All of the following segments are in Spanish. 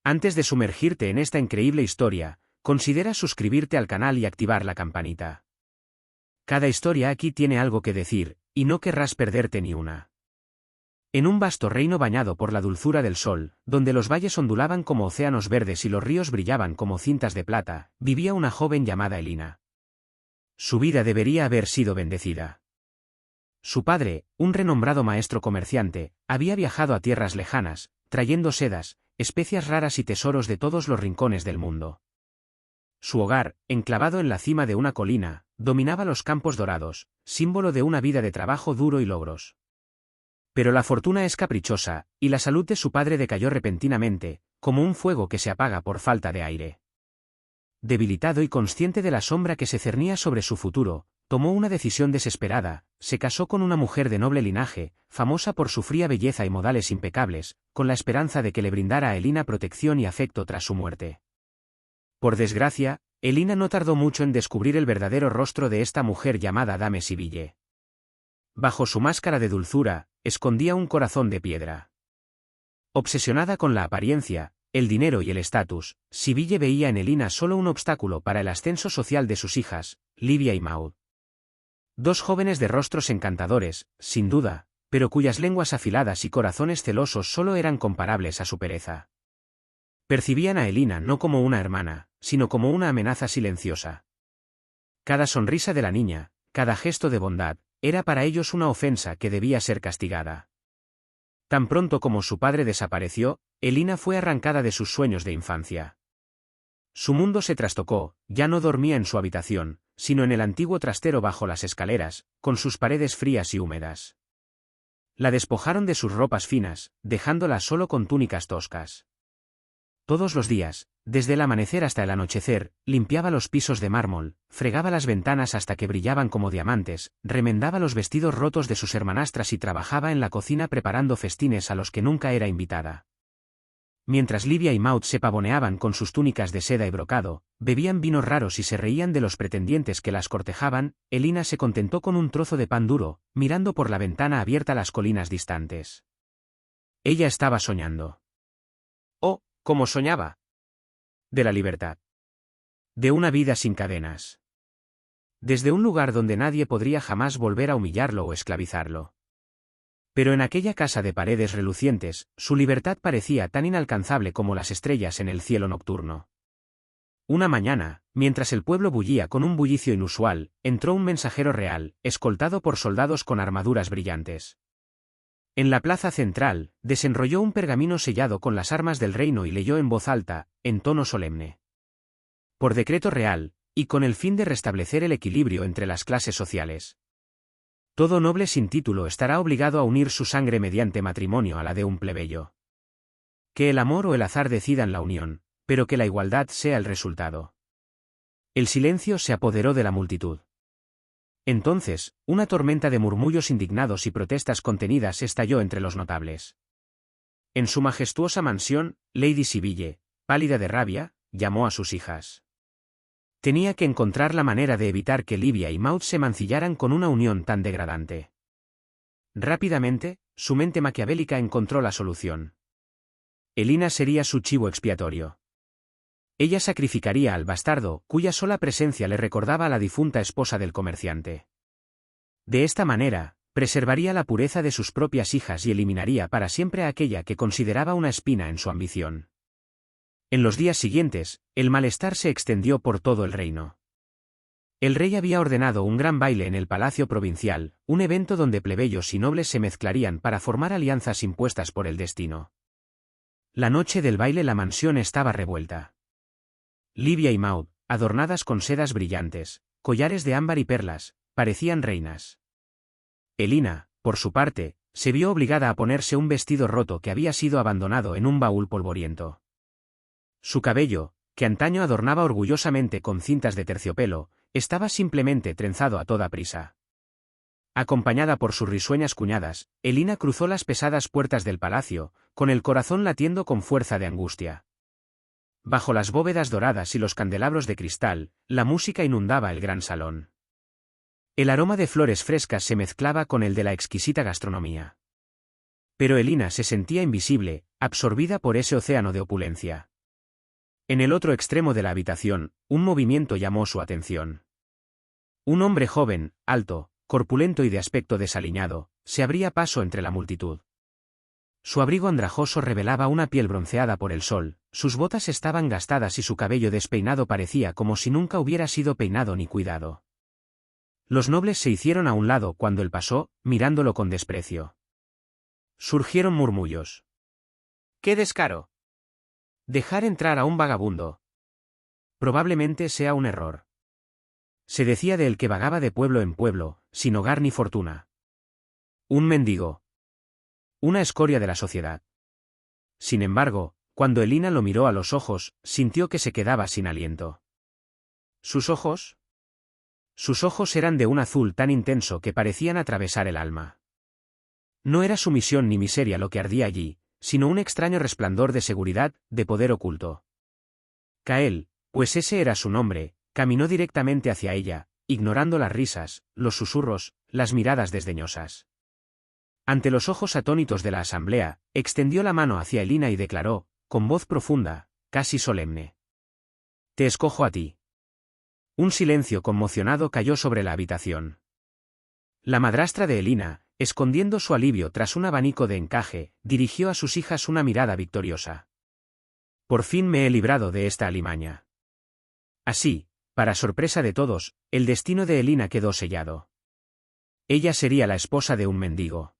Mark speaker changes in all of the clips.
Speaker 1: Antes de sumergirte en esta increíble historia, considera suscribirte al canal y activar la campanita. Cada historia aquí tiene algo que decir, y no querrás perderte ni una. En un vasto reino bañado por la dulzura del sol, donde los valles ondulaban como océanos verdes y los ríos brillaban como cintas de plata, vivía una joven llamada Elina. Su vida debería haber sido bendecida. Su padre, un renombrado maestro comerciante, había viajado a tierras lejanas, trayendo sedas, especias raras y tesoros de todos los rincones del mundo. Su hogar, enclavado en la cima de una colina, dominaba los campos dorados, símbolo de una vida de trabajo duro y logros. Pero la fortuna es caprichosa, y la salud de su padre decayó repentinamente, como un fuego que se apaga por falta de aire. Debilitado y consciente de la sombra que se cernía sobre su futuro, tomó una decisión desesperada: se casó con una mujer de noble linaje, famosa por su fría belleza y modales impecables, con la esperanza de que le brindara a Elina protección y afecto tras su muerte. Por desgracia, Elina no tardó mucho en descubrir el verdadero rostro de esta mujer llamada Dame Siville. Bajo su máscara de dulzura, escondía un corazón de piedra. Obsesionada con la apariencia, el dinero y el estatus, Siville veía en Elina solo un obstáculo para el ascenso social de sus hijas, Livia y Maud. Dos jóvenes de rostros encantadores, sin duda, pero cuyas lenguas afiladas y corazones celosos solo eran comparables a su pereza. Percibían a Elina no como una hermana, sino como una amenaza silenciosa. Cada sonrisa de la niña, cada gesto de bondad, era para ellos una ofensa que debía ser castigada. Tan pronto como su padre desapareció, Elina fue arrancada de sus sueños de infancia. Su mundo se trastocó, ya no dormía en su habitación, sino en el antiguo trastero bajo las escaleras, con sus paredes frías y húmedas. La despojaron de sus ropas finas, dejándola solo con túnicas toscas. Todos los días, desde el amanecer hasta el anochecer, limpiaba los pisos de mármol, fregaba las ventanas hasta que brillaban como diamantes, remendaba los vestidos rotos de sus hermanastras y trabajaba en la cocina preparando festines a los que nunca era invitada. Mientras Livia y Maud se pavoneaban con sus túnicas de seda y brocado, bebían vinos raros y se reían de los pretendientes que las cortejaban, Elina se contentó con un trozo de pan duro, mirando por la ventana abierta las colinas distantes. Ella estaba soñando. Oh, ¿cómo soñaba? De la libertad. De una vida sin cadenas. Desde un lugar donde nadie podría jamás volver a humillarlo o esclavizarlo. Pero en aquella casa de paredes relucientes, su libertad parecía tan inalcanzable como las estrellas en el cielo nocturno. Una mañana, mientras el pueblo bullía con un bullicio inusual, entró un mensajero real, escoltado por soldados con armaduras brillantes. En la plaza central, desenrolló un pergamino sellado con las armas del reino y leyó en voz alta, en tono solemne. Por decreto real, y con el fin de restablecer el equilibrio entre las clases sociales. Todo noble sin título estará obligado a unir su sangre mediante matrimonio a la de un plebeyo. Que el amor o el azar decidan la unión, pero que la igualdad sea el resultado. El silencio se apoderó de la multitud. Entonces, una tormenta de murmullos indignados y protestas contenidas estalló entre los notables. En su majestuosa mansión, Lady Siville, pálida de rabia, llamó a sus hijas. Tenía que encontrar la manera de evitar que Livia y Maud se mancillaran con una unión tan degradante. Rápidamente, su mente maquiavélica encontró la solución. Elina sería su chivo expiatorio. Ella sacrificaría al bastardo, cuya sola presencia le recordaba a la difunta esposa del comerciante. De esta manera, preservaría la pureza de sus propias hijas y eliminaría para siempre a aquella que consideraba una espina en su ambición. En los días siguientes, el malestar se extendió por todo el reino. El rey había ordenado un gran baile en el palacio provincial, un evento donde plebeyos y nobles se mezclarían para formar alianzas impuestas por el destino. La noche del baile la mansión estaba revuelta. Livia y Maud, adornadas con sedas brillantes, collares de ámbar y perlas, parecían reinas. Elina, por su parte, se vio obligada a ponerse un vestido roto que había sido abandonado en un baúl polvoriento. Su cabello, que antaño adornaba orgullosamente con cintas de terciopelo, estaba simplemente trenzado a toda prisa. Acompañada por sus risueñas cuñadas, Elina cruzó las pesadas puertas del palacio, con el corazón latiendo con fuerza de angustia. Bajo las bóvedas doradas y los candelabros de cristal, la música inundaba el gran salón. El aroma de flores frescas se mezclaba con el de la exquisita gastronomía. Pero Elina se sentía invisible, absorbida por ese océano de opulencia. En el otro extremo de la habitación, un movimiento llamó su atención. Un hombre joven, alto, corpulento y de aspecto desaliñado, se abría paso entre la multitud. Su abrigo andrajoso revelaba una piel bronceada por el sol, sus botas estaban gastadas y su cabello despeinado parecía como si nunca hubiera sido peinado ni cuidado. Los nobles se hicieron a un lado cuando él pasó, mirándolo con desprecio. Surgieron murmullos. ¡Qué descaro! Dejar entrar a un vagabundo. Probablemente sea un error. Se decía de él que vagaba de pueblo en pueblo, sin hogar ni fortuna. Un mendigo. Una escoria de la sociedad. Sin embargo, cuando Elina lo miró a los ojos, sintió que se quedaba sin aliento. ¿Sus ojos? Sus ojos eran de un azul tan intenso que parecían atravesar el alma. No era sumisión ni miseria lo que ardía allí, sino un extraño resplandor de seguridad, de poder oculto. Kael, pues ese era su nombre, caminó directamente hacia ella, ignorando las risas, los susurros, las miradas desdeñosas. Ante los ojos atónitos de la asamblea, extendió la mano hacia Elina y declaró, con voz profunda, casi solemne: «Te escojo a ti». Un silencio conmocionado cayó sobre la habitación. La madrastra de Elina, escondiendo su alivio tras un abanico de encaje, dirigió a sus hijas una mirada victoriosa. «Por fin me he librado de esta alimaña». Así, para sorpresa de todos, el destino de Elina quedó sellado. Ella sería la esposa de un mendigo.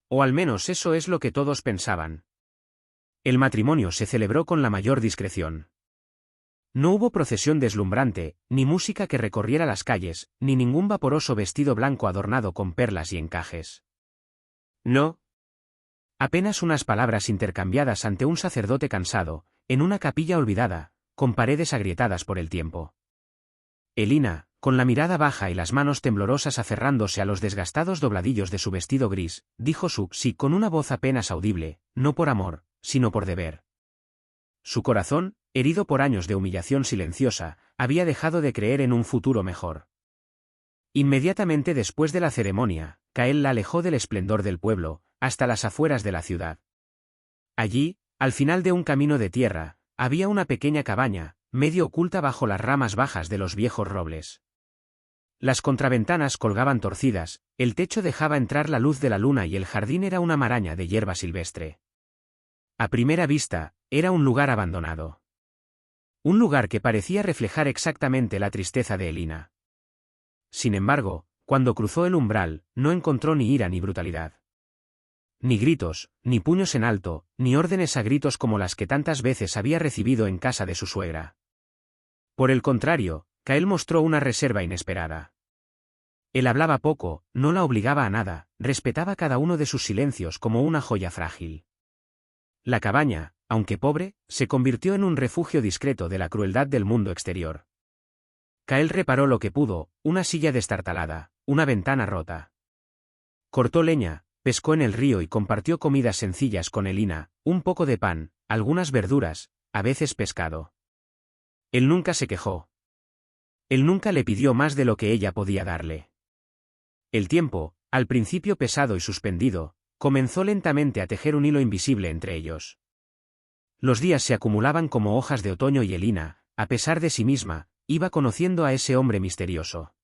Speaker 1: O al menos eso es lo que todos pensaban. El matrimonio se celebró con la mayor discreción. No hubo procesión deslumbrante, ni música que recorriera las calles, ni ningún vaporoso vestido blanco adornado con perlas y encajes. No. Apenas unas palabras intercambiadas ante un sacerdote cansado, en una capilla olvidada, con paredes agrietadas por el tiempo. Elina, con la mirada baja y las manos temblorosas aferrándose a los desgastados dobladillos de su vestido gris, dijo su sí con una voz apenas audible, no por amor, sino por deber. Su corazón, herido por años de humillación silenciosa, había dejado de creer en un futuro mejor. Inmediatamente después de la ceremonia, Kael la alejó del esplendor del pueblo, hasta las afueras de la ciudad. Allí, al final de un camino de tierra, había una pequeña cabaña, medio oculta bajo las ramas bajas de los viejos robles. Las contraventanas colgaban torcidas, el techo dejaba entrar la luz de la luna y el jardín era una maraña de hierba silvestre. A primera vista, era un lugar abandonado. Un lugar que parecía reflejar exactamente la tristeza de Elina. Sin embargo, cuando cruzó el umbral, no encontró ni ira ni brutalidad. Ni gritos, ni puños en alto, ni órdenes a gritos como las que tantas veces había recibido en casa de su suegra. Por el contrario, Kael mostró una reserva inesperada. Él hablaba poco, no la obligaba a nada, respetaba cada uno de sus silencios como una joya frágil. La cabaña, aunque pobre, se convirtió en un refugio discreto de la crueldad del mundo exterior. Kael reparó lo que pudo, una silla destartalada, una ventana rota. Cortó leña, pescó en el río y compartió comidas sencillas con Elina, un poco de pan, algunas verduras, a veces pescado. Él nunca se quejó. Él nunca le pidió más de lo que ella podía darle. El tiempo, al principio pesado y suspendido, comenzó lentamente a tejer un hilo invisible entre ellos. Los días se acumulaban como hojas de otoño y Elina, a pesar de sí misma, iba conociendo a ese hombre misterioso.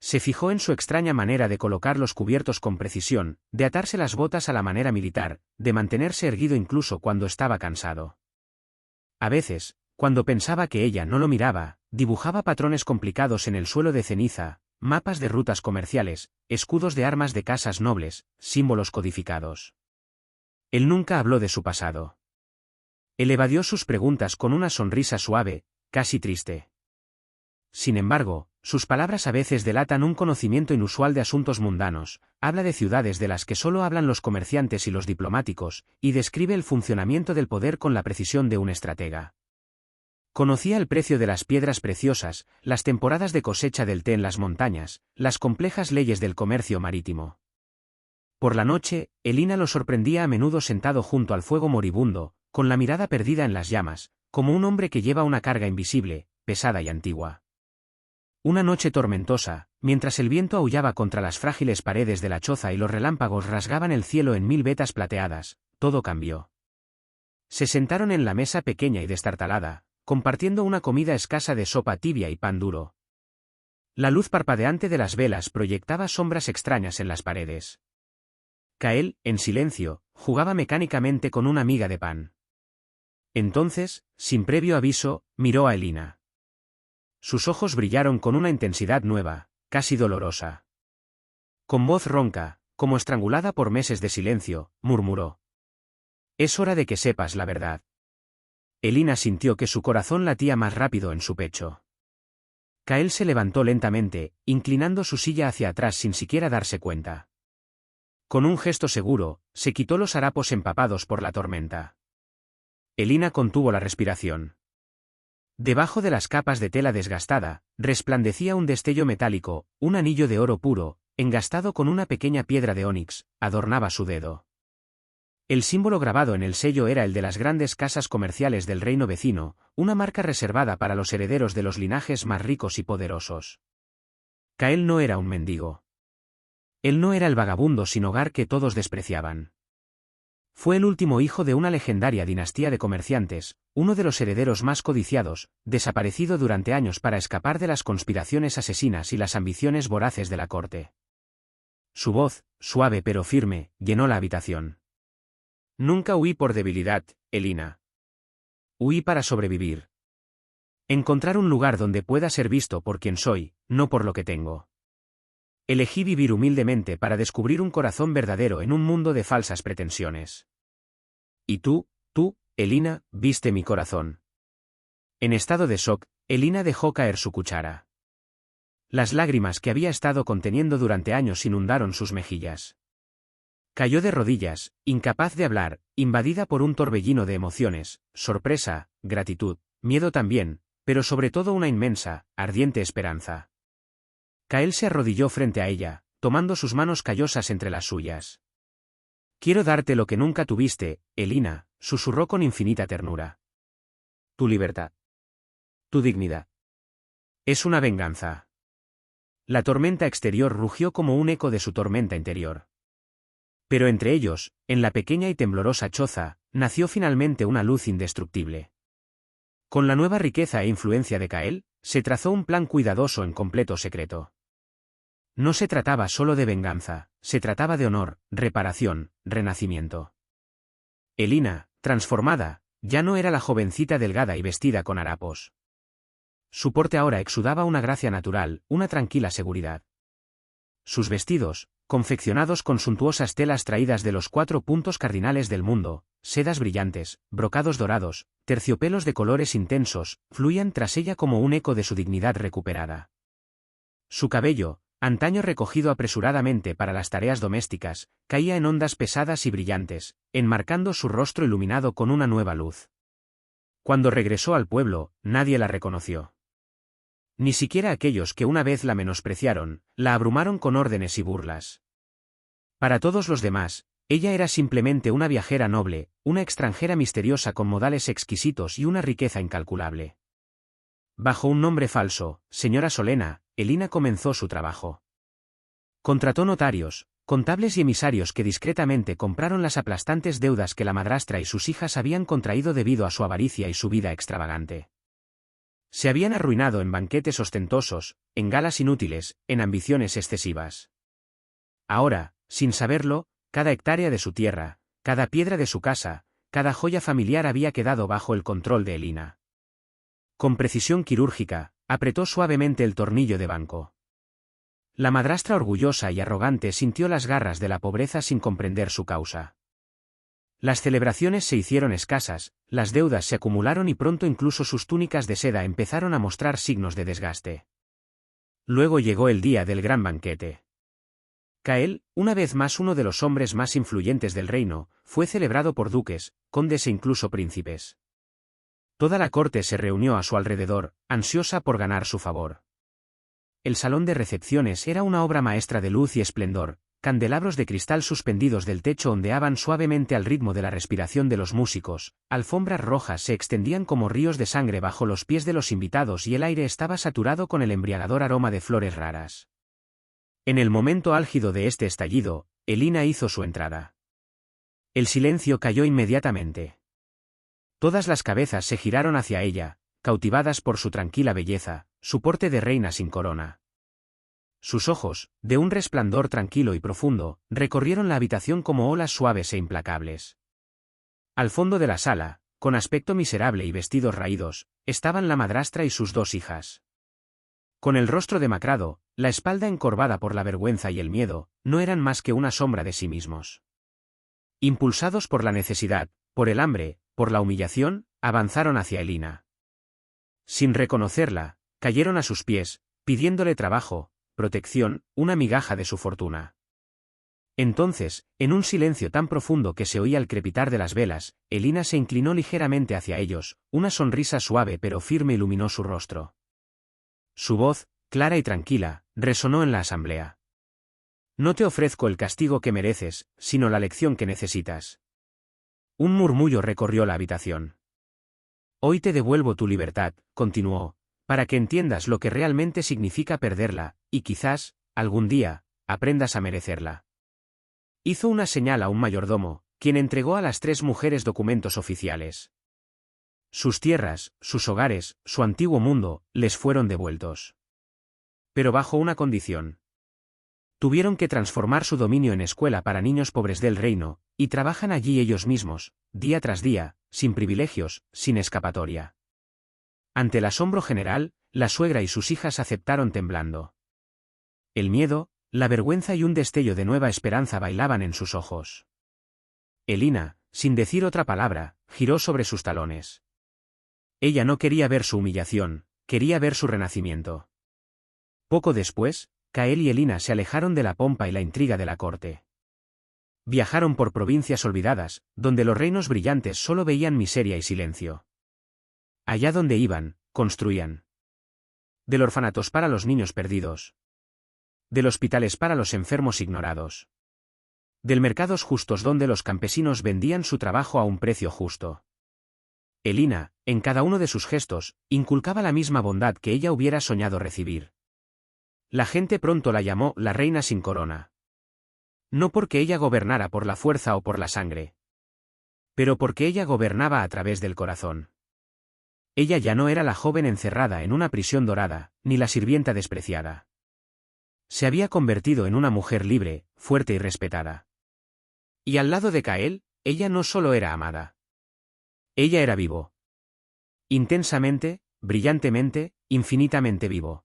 Speaker 1: Se fijó en su extraña manera de colocar los cubiertos con precisión, de atarse las botas a la manera militar, de mantenerse erguido incluso cuando estaba cansado. A veces, cuando pensaba que ella no lo miraba, dibujaba patrones complicados en el suelo de ceniza, mapas de rutas comerciales, escudos de armas de casas nobles, símbolos codificados. Él nunca habló de su pasado. Él evadió sus preguntas con una sonrisa suave, casi triste. Sin embargo, sus palabras a veces delatan un conocimiento inusual de asuntos mundanos, habla de ciudades de las que solo hablan los comerciantes y los diplomáticos, y describe el funcionamiento del poder con la precisión de un estratega. Conocía el precio de las piedras preciosas, las temporadas de cosecha del té en las montañas, las complejas leyes del comercio marítimo. Por la noche, Elina lo sorprendía a menudo sentado junto al fuego moribundo, con la mirada perdida en las llamas, como un hombre que lleva una carga invisible, pesada y antigua. Una noche tormentosa, mientras el viento aullaba contra las frágiles paredes de la choza y los relámpagos rasgaban el cielo en 1000 vetas plateadas, todo cambió. Se sentaron en la mesa pequeña y destartalada, compartiendo una comida escasa de sopa tibia y pan duro. La luz parpadeante de las velas proyectaba sombras extrañas en las paredes. Kael, en silencio, jugaba mecánicamente con una miga de pan. Entonces, sin previo aviso, miró a Elina. Sus ojos brillaron con una intensidad nueva, casi dolorosa. Con voz ronca, como estrangulada por meses de silencio, murmuró: «Es hora de que sepas la verdad». Elina sintió que su corazón latía más rápido en su pecho. Kael se levantó lentamente, inclinando su silla hacia atrás sin siquiera darse cuenta. Con un gesto seguro, se quitó los harapos empapados por la tormenta. Elina contuvo la respiración. Debajo de las capas de tela desgastada, resplandecía un destello metálico, un anillo de oro puro, engastado con una pequeña piedra de ónix, adornaba su dedo. El símbolo grabado en el sello era el de las grandes casas comerciales del reino vecino, una marca reservada para los herederos de los linajes más ricos y poderosos. Kael no era un mendigo. Él no era el vagabundo sin hogar que todos despreciaban. Fue el último hijo de una legendaria dinastía de comerciantes, uno de los herederos más codiciados, desaparecido durante años para escapar de las conspiraciones asesinas y las ambiciones voraces de la corte. Su voz, suave pero firme, llenó la habitación. Nunca huí por debilidad, Elina. Huí para sobrevivir. Encontrar un lugar donde pueda ser visto por quien soy, no por lo que tengo. Elegí vivir humildemente para descubrir un corazón verdadero en un mundo de falsas pretensiones. Y tú, Elina, viste mi corazón. En estado de shock, Elina dejó caer su cuchara. Las lágrimas que había estado conteniendo durante años inundaron sus mejillas. Cayó de rodillas, incapaz de hablar, invadida por un torbellino de emociones, sorpresa, gratitud, miedo también, pero sobre todo una inmensa, ardiente esperanza. Kael se arrodilló frente a ella, tomando sus manos callosas entre las suyas. «Quiero darte lo que nunca tuviste, Elina», susurró con infinita ternura. «Tu libertad. Tu dignidad. Es una venganza». La tormenta exterior rugió como un eco de su tormenta interior. Pero entre ellos, en la pequeña y temblorosa choza, nació finalmente una luz indestructible. Con la nueva riqueza e influencia de Kael, se trazó un plan cuidadoso en completo secreto. No se trataba solo de venganza, se trataba de honor, reparación, renacimiento. Elina, transformada, ya no era la jovencita delgada y vestida con harapos. Su porte ahora exudaba una gracia natural, una tranquila seguridad. Sus vestidos, confeccionados con suntuosas telas traídas de los 4 puntos cardinales del mundo, sedas brillantes, brocados dorados, terciopelos de colores intensos, fluían tras ella como un eco de su dignidad recuperada. Su cabello, antaño recogido apresuradamente para las tareas domésticas, caía en ondas pesadas y brillantes, enmarcando su rostro iluminado con una nueva luz. Cuando regresó al pueblo, nadie la reconoció. Ni siquiera aquellos que una vez la menospreciaron, la abrumaron con órdenes y burlas. Para todos los demás, ella era simplemente una viajera noble, una extranjera misteriosa con modales exquisitos y una riqueza incalculable. Bajo un nombre falso, señora Solena, Elina comenzó su trabajo. Contrató notarios, contables y emisarios que discretamente compraron las aplastantes deudas que la madrastra y sus hijas habían contraído debido a su avaricia y su vida extravagante. Se habían arruinado en banquetes ostentosos, en galas inútiles, en ambiciones excesivas. Ahora, sin saberlo, cada hectárea de su tierra, cada piedra de su casa, cada joya familiar había quedado bajo el control de Elina. Con precisión quirúrgica, apretó suavemente el tornillo de banco. La madrastra orgullosa y arrogante sintió las garras de la pobreza sin comprender su causa. Las celebraciones se hicieron escasas, las deudas se acumularon y pronto incluso sus túnicas de seda empezaron a mostrar signos de desgaste. Luego llegó el día del gran banquete. Kael, una vez más uno de los hombres más influyentes del reino, fue celebrado por duques, condes e incluso príncipes. Toda la corte se reunió a su alrededor, ansiosa por ganar su favor. El salón de recepciones era una obra maestra de luz y esplendor. Candelabros de cristal suspendidos del techo ondeaban suavemente al ritmo de la respiración de los músicos, alfombras rojas se extendían como ríos de sangre bajo los pies de los invitados y el aire estaba saturado con el embriagador aroma de flores raras. En el momento álgido de este estallido, Elina hizo su entrada. El silencio cayó inmediatamente. Todas las cabezas se giraron hacia ella, cautivadas por su tranquila belleza, su porte de reina sin corona. Sus ojos, de un resplandor tranquilo y profundo, recorrieron la habitación como olas suaves e implacables. Al fondo de la sala, con aspecto miserable y vestidos raídos, estaban la madrastra y sus 2 hijas. Con el rostro demacrado, la espalda encorvada por la vergüenza y el miedo, no eran más que una sombra de sí mismos. Impulsados por la necesidad, por el hambre, por la humillación, avanzaron hacia Elina. Sin reconocerla, cayeron a sus pies, pidiéndole trabajo, protección, una migaja de su fortuna. Entonces, en un silencio tan profundo que se oía el crepitar de las velas, Elina se inclinó ligeramente hacia ellos, una sonrisa suave pero firme iluminó su rostro. Su voz, clara y tranquila, resonó en la asamblea. No te ofrezco el castigo que mereces, sino la lección que necesitas. Un murmullo recorrió la habitación. Hoy te devuelvo tu libertad, continuó, para que entiendas lo que realmente significa perderla, y quizás, algún día, aprendas a merecerla. Hizo una señal a un mayordomo, quien entregó a las 3 mujeres documentos oficiales. Sus tierras, sus hogares, su antiguo mundo, les fueron devueltos. Pero bajo una condición. Tuvieron que transformar su dominio en escuela para niños pobres del reino, y trabajan allí ellos mismos, día tras día, sin privilegios, sin escapatoria. Ante el asombro general, la suegra y sus hijas aceptaron temblando. El miedo, la vergüenza y un destello de nueva esperanza bailaban en sus ojos. Elina, sin decir otra palabra, giró sobre sus talones. Ella no quería ver su humillación, quería ver su renacimiento. Poco después, Kael y Elina se alejaron de la pompa y la intriga de la corte. Viajaron por provincias olvidadas, donde los reinos brillantes solo veían miseria y silencio. Allá donde iban, construían. Del orfanatos para los niños perdidos. Del hospitales para los enfermos ignorados. Del mercados justos donde los campesinos vendían su trabajo a un precio justo. Elina, en cada uno de sus gestos, inculcaba la misma bondad que ella hubiera soñado recibir. La gente pronto la llamó la reina sin corona. No porque ella gobernara por la fuerza o por la sangre. Pero porque ella gobernaba a través del corazón. Ella ya no era la joven encerrada en una prisión dorada, ni la sirvienta despreciada. Se había convertido en una mujer libre, fuerte y respetada. Y al lado de Kael, ella no solo era amada. Ella era vivo. Intensamente, brillantemente, infinitamente vivo.